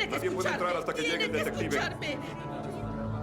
que Nadie puede entrar hasta que llegue el detective. escucharme.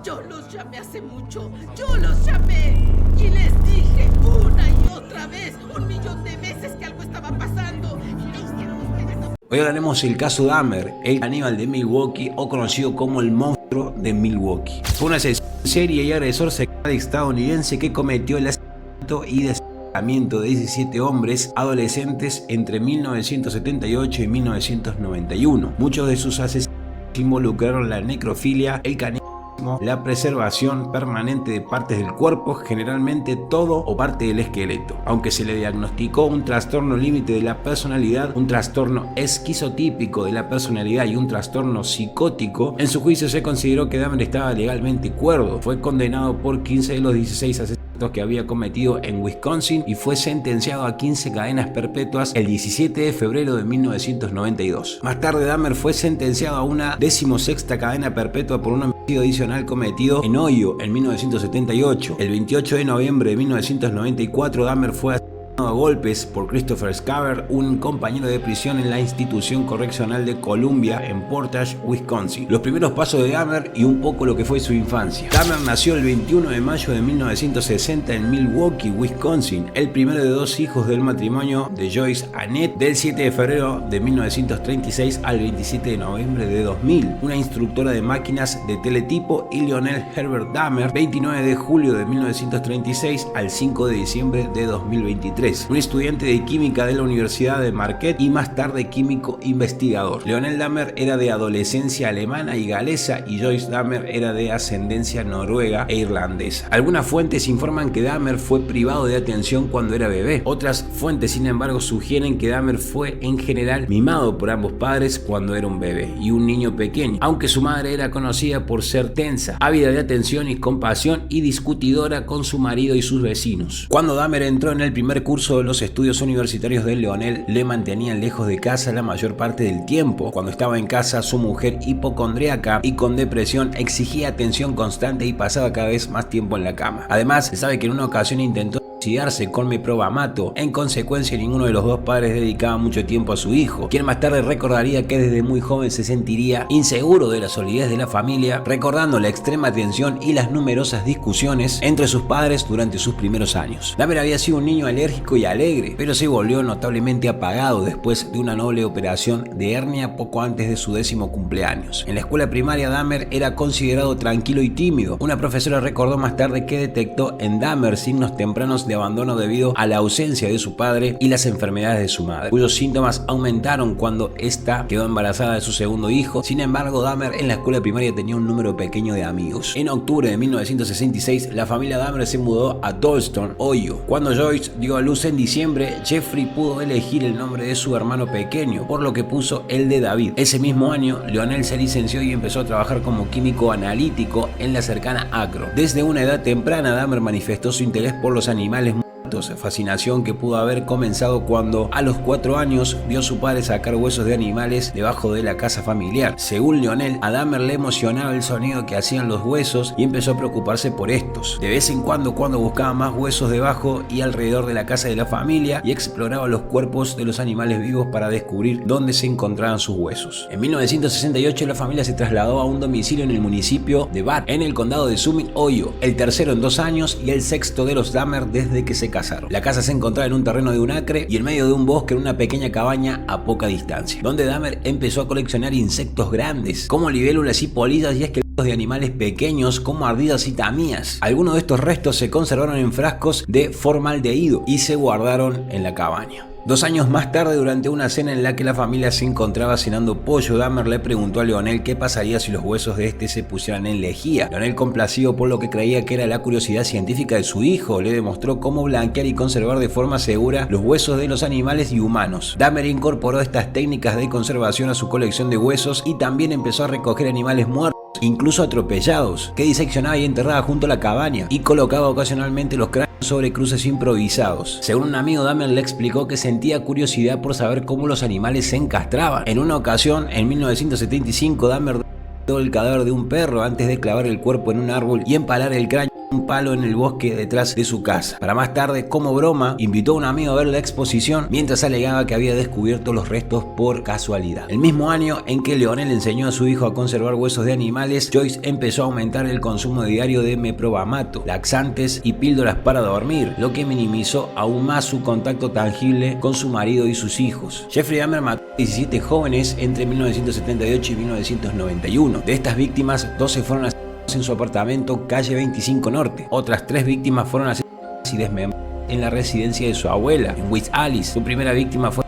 Yo los llamé hace mucho. Yo los llamé. Y les dije una y otra vez, 1.000.000 de veces que algo estaba pasando. Y me hicieron ustedes no. Hoy hablaremos del caso Dahmer, el caníbal de Milwaukee o conocido como el monstruo de Milwaukee. Fue un asesino en serie y agresor sexual estadounidense que cometió el asesinato y desmembramiento de 17 hombres adolescentes entre 1978 y 1991. Muchos de sus asesinatos involucraron la necrofilia, el canibalismo, la preservación permanente de partes del cuerpo, generalmente todo o parte del esqueleto. Aunque se le diagnosticó un trastorno límite de la personalidad, un trastorno esquizotípico de la personalidad y un trastorno psicótico, en su juicio se consideró que Dahmer estaba legalmente cuerdo. Fue condenado por 15 de los 16 asesinatos que había cometido en Wisconsin y fue sentenciado a 15 cadenas perpetuas el 17 de febrero de 1992. Más tarde Dahmer fue sentenciado a una 16ª cadena perpetua por un homicidio adicional cometido en Ohio en 1978. El 28 de noviembre de 1994 Dahmer fue asesinado a golpes por Christopher Scaber, un compañero de prisión en la institución correccional de Columbia en Portage, Wisconsin. Los primeros pasos de Dahmer y un poco lo que fue su infancia. Dahmer nació el 21 de mayo de 1960 en Milwaukee, Wisconsin, el primero de 2 hijos del matrimonio de Joyce Annette, del 7 de febrero de 1936 al 27 de noviembre de 2000, una instructora de máquinas de teletipo, y Lionel Herbert Dahmer, 29 de julio de 1936 al 5 de diciembre de 2023. Un estudiante de química de la Universidad de Marquette y más tarde químico investigador. Lionel Dahmer era de adolescencia alemana y galesa y Joyce Dahmer era de ascendencia noruega e irlandesa. Algunas fuentes informan que Dahmer fue privado de atención cuando era bebé. Otras fuentes, sin embargo, sugieren que Dahmer fue en general mimado por ambos padres cuando era un bebé y un niño pequeño, aunque su madre era conocida por ser tensa, ávida de atención y compasión y discutidora con su marido y sus vecinos. Cuando Dahmer entró en el primer curso de los estudios universitarios de Lionel, le mantenían lejos de casa la mayor parte del tiempo. Cuando estaba en casa, su mujer, hipocondríaca y con depresión, exigía atención constante y pasaba cada vez más tiempo en la cama. Además, se sabe que en una ocasión intentó suicidarse con meprobamato. En consecuencia, ninguno de los dos padres dedicaba mucho tiempo a su hijo, quien más tarde recordaría que desde muy joven se sentiría inseguro de la solidez de la familia, recordando la extrema tensión y las numerosas discusiones entre sus padres durante sus primeros años. Dahmer había sido un niño alérgico y alegre, pero se volvió notablemente apagado después de una noble operación de hernia poco antes de su 10º cumpleaños. En la escuela primaria, Dahmer era considerado tranquilo y tímido. Una profesora recordó más tarde que detectó en Dahmer signos tempranos de abandono debido a la ausencia de su padre y las enfermedades de su madre, cuyos síntomas aumentaron cuando ésta quedó embarazada de su segundo hijo. Sin embargo, Dahmer en la escuela primaria tenía un número pequeño de amigos. En octubre de 1966, la familia Dahmer se mudó a Dalston, Ohio. Cuando Joyce dio a luz en diciembre, Jeffrey pudo elegir el nombre de su hermano pequeño, por lo que puso el de David. Ese mismo año, Lionel se licenció y empezó a trabajar como químico analítico en la cercana Akron. Desde una edad temprana, Dahmer manifestó su interés por los animales muertos, fascinación que pudo haber comenzado cuando a los 4 años vio a su padre sacar huesos de animales debajo de la casa familiar. Según Lionel, a Dahmer le emocionaba el sonido que hacían los huesos y empezó a preocuparse por estos. De vez en cuando buscaba más huesos debajo y alrededor de la casa de la familia y exploraba los cuerpos de los animales vivos para descubrir dónde se encontraban sus huesos. En 1968 la familia se trasladó a un domicilio en el municipio de Bath, en el condado de Summit, Ohio, el tercero en 2 años y el sexto de los Dahmer desde que se casaron. La casa se encontraba en un terreno de 1 acre y en medio de un bosque en una pequeña cabaña a poca distancia, donde Dahmer empezó a coleccionar insectos grandes como libélulas y polillas y esqueletos de animales pequeños como ardillas y tamías. Algunos de estos restos se conservaron en frascos de formaldehído y se guardaron en la cabaña. 2 años más tarde, durante una cena en la que la familia se encontraba cenando pollo, Dahmer le preguntó a Lionel qué pasaría si los huesos de este se pusieran en lejía. Lionel, complacido por lo que creía que era la curiosidad científica de su hijo, le demostró cómo blanquear y conservar de forma segura los huesos de los animales y humanos. Dahmer incorporó estas técnicas de conservación a su colección de huesos y también empezó a recoger animales muertos, incluso atropellados, que diseccionaba y enterraba junto a la cabaña, y colocaba ocasionalmente los cráneos sobre cruces improvisados. Según un amigo, Dahmer le explicó que sentía curiosidad por saber cómo los animales se encastraban. En una ocasión, en 1975, Dahmer el cadáver de un perro antes de clavar el cuerpo en un árbol y empalar el cráneo un palo en el bosque detrás de su casa. Para más tarde, como broma, invitó a un amigo a ver la exposición mientras alegaba que había descubierto los restos por casualidad. El mismo año en que Leonel enseñó a su hijo a conservar huesos de animales, Joyce empezó a aumentar el consumo diario de meprobamato, laxantes y píldoras para dormir, lo que minimizó aún más su contacto tangible con su marido y sus hijos. Jeffrey Dahmer mató a 17 jóvenes entre 1978 y 1991. De estas víctimas, 12 fueron asesinadas en su apartamento calle 25 Norte. Otras 3 víctimas fueron asesinadas y desmembradas en la residencia de su abuela, en West Alice. Su primera víctima fue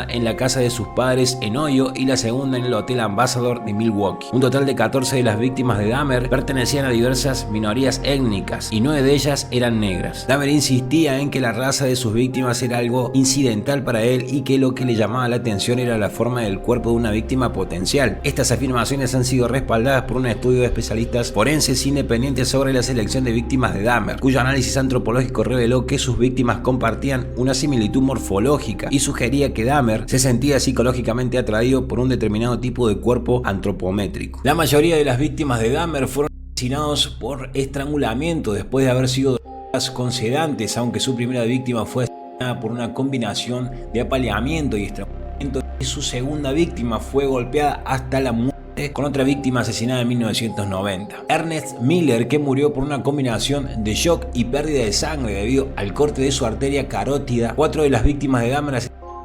en la casa de sus padres en Ohio y la segunda en el Hotel Ambassador de Milwaukee. Un total de 14 de las víctimas de Dahmer pertenecían a diversas minorías étnicas y 9 de ellas eran negras. Dahmer insistía en que la raza de sus víctimas era algo incidental para él y que lo que le llamaba la atención era la forma del cuerpo de una víctima potencial. Estas afirmaciones han sido respaldadas por un estudio de especialistas forenses independientes sobre la selección de víctimas de Dahmer, cuyo análisis antropológico reveló que sus víctimas compartían una similitud morfológica y sugería que Dahmer se sentía psicológicamente atraído por un determinado tipo de cuerpo antropométrico. La mayoría de las víctimas de Dahmer fueron asesinados por estrangulamiento después de haber sido drogadas con sedantes, aunque su primera víctima fue asesinada por una combinación de apaleamiento y estrangulamiento, y su segunda víctima fue golpeada hasta la muerte con otra víctima asesinada en 1990. Ernest Miller, que murió por una combinación de shock y pérdida de sangre debido al corte de su arteria carótida. 4 de las víctimas de Dahmer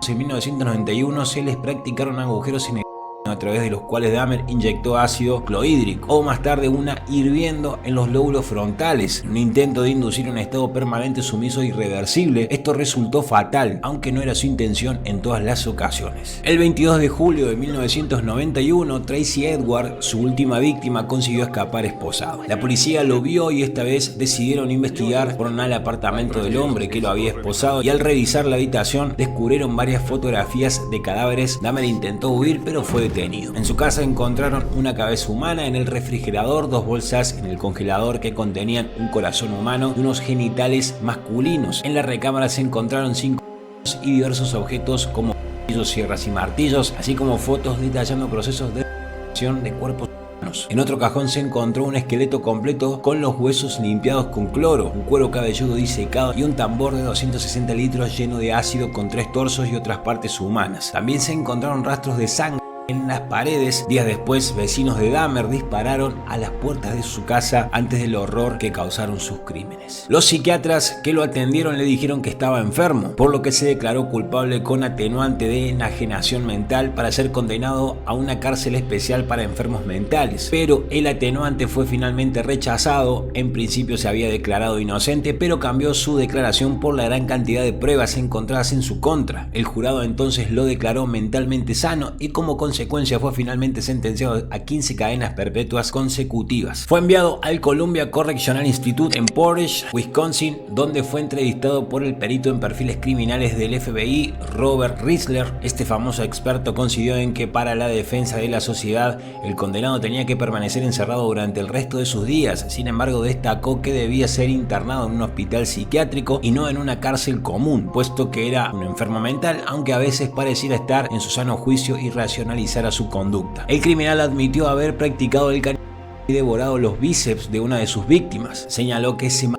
en 1991 se les practicaron agujeros en el a través de los cuales Dahmer inyectó ácido clorhídrico, o más tarde una hirviendo en los lóbulos frontales, en un intento de inducir un estado permanente sumiso irreversible. Esto resultó fatal, aunque no era su intención en todas las ocasiones. El 22 de julio de 1991, Tracy Edward, su última víctima, consiguió escapar esposado. La policía lo vio y esta vez decidieron investigar por al apartamento del hombre que lo había esposado, y al revisar la habitación descubrieron varias fotografías de cadáveres. Dahmer intentó huir pero fue detenido. En su casa encontraron una cabeza humana en el refrigerador, 2 bolsas en el congelador que contenían un corazón humano y unos genitales masculinos. En la recámara se encontraron 5 y diversos objetos como cuchillos, sierras y martillos, así como fotos detallando procesos de reconstrucción de cuerpos humanos. En otro cajón se encontró un esqueleto completo con los huesos limpiados con cloro, un cuero cabelludo disecado y un tambor de 260 litros lleno de ácido con 3 torsos y otras partes humanas. También se encontraron rastros de sangre en las paredes. Días después, vecinos de Dahmer dispararon a las puertas de su casa antes del horror que causaron sus crímenes. Los psiquiatras que lo atendieron le dijeron que estaba enfermo, por lo que se declaró culpable con atenuante de enajenación mental para ser condenado a una cárcel especial para enfermos mentales. Pero el atenuante fue finalmente rechazado. En principio se había declarado inocente, pero cambió su declaración por la gran cantidad de pruebas encontradas en su contra. El jurado entonces lo declaró mentalmente sano y como consecuencia fue finalmente sentenciado a 15 cadenas perpetuas consecutivas. Fue enviado al Columbia Correctional Institute en Portage, Wisconsin, donde fue entrevistado por el perito en perfiles criminales del FBI, Robert Riesler. Este famoso experto coincidió en que para la defensa de la sociedad el condenado tenía que permanecer encerrado durante el resto de sus días. Sin embargo, destacó que debía ser internado en un hospital psiquiátrico y no en una cárcel común, puesto que era un enfermo mental, aunque a veces pareciera estar en su sano juicio y racionalizar a su conducta. El criminal admitió haber practicado el canibalismo y devorado los bíceps de una de sus víctimas. Señaló que se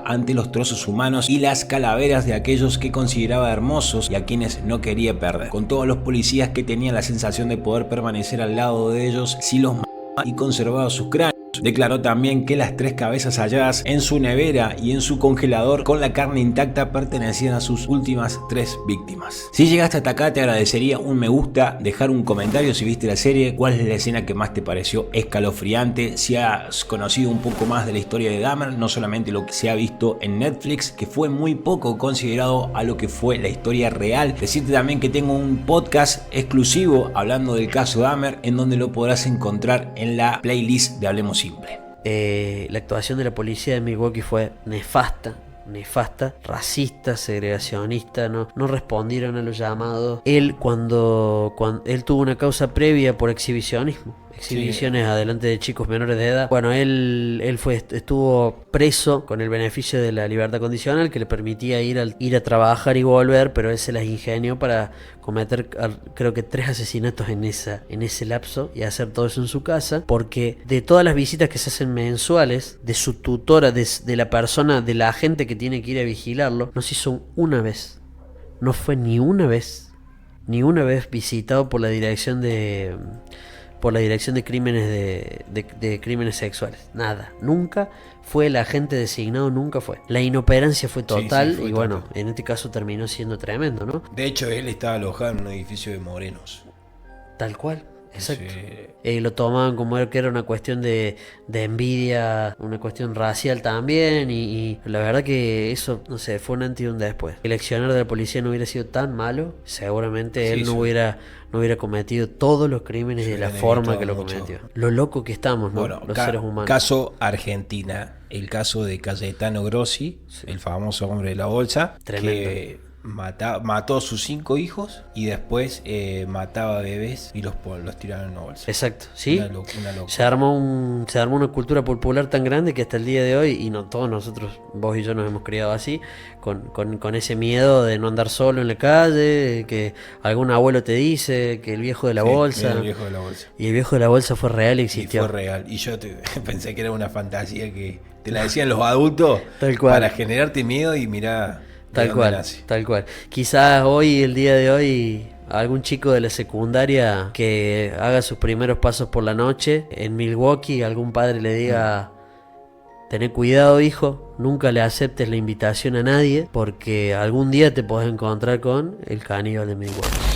ante los trozos humanos y las calaveras de aquellos que consideraba hermosos y a quienes no quería perder. Contó a los policías que tenía la sensación de poder permanecer al lado de ellos si los mataba y conservaba sus cráneos. Declaró también que las 3 cabezas halladas en su nevera y en su congelador con la carne intacta pertenecían a sus últimas 3 víctimas. Si llegaste hasta acá, te agradecería un me gusta, dejar un comentario si viste la serie, cuál es la escena que más te pareció escalofriante, si has conocido un poco más de la historia de Dahmer, no solamente lo que se ha visto en Netflix, que fue muy poco considerado a lo que fue la historia real. Decirte también que tengo un podcast exclusivo hablando del caso Dahmer, en donde lo podrás encontrar en la playlist de Hablemos Simple. La actuación de la policía de Milwaukee fue nefasta, racista, segregacionista, no respondieron a los llamados. Él cuando él tuvo una causa previa por exhibicionismo, exhibiciones adelante de chicos menores de edad. Bueno, él estuvo preso con el beneficio de la libertad condicional que le permitía ir a trabajar y volver, pero él se las ingenió para cometer creo que 3 asesinatos en ese lapso y hacer todo eso en su casa, porque de todas las visitas que se hacen mensuales de su tutora, de la persona, de la agente que tiene que ir a vigilarlo, no se hizo una vez. No fue ni una vez visitado por la dirección de crímenes de crímenes sexuales. Nada, nunca fue el agente designado, nunca fue. La inoperancia fue total. Fue y total. bueno, en este caso terminó siendo tremendo, ¿no? De hecho, él estaba alojado en un edificio de Morenos. Tal cual. Exacto. Sí. Lo tomaban como que era una cuestión de envidia, una cuestión racial también, y la verdad que eso, no sé, fue un antes y un después. El accionar de la policía no hubiera sido tan malo, seguramente él no hubiera cometido todos los crímenes de la forma que lo cometió. Lo loco que estamos, ¿no? Bueno, Los seres humanos. Caso Argentina, el caso de Cayetano Grossi, el famoso hombre de la bolsa, Tremendo. que mató a sus 5 hijos y después mataba bebés y los tiraron en una bolsa. Exacto, ¿sí? Una locura. Se armó una cultura popular tan grande que hasta el día de hoy, y no todos nosotros, vos y yo nos hemos criado así, con ese miedo de no andar solo en la calle, que algún abuelo te dice que el viejo de la bolsa. El viejo de la bolsa. Y el viejo de la bolsa fue real y Y existió. fue real. Y yo pensé que era una fantasía que te la decían los adultos Tal cual. para generarte miedo y mirá. Tal cual. Quizás hoy, el día de hoy, algún chico de la secundaria que haga sus primeros pasos por la noche en Milwaukee, algún padre le diga: tené cuidado, hijo, nunca le aceptes la invitación a nadie, porque algún día te podés encontrar con el caníbal de Milwaukee.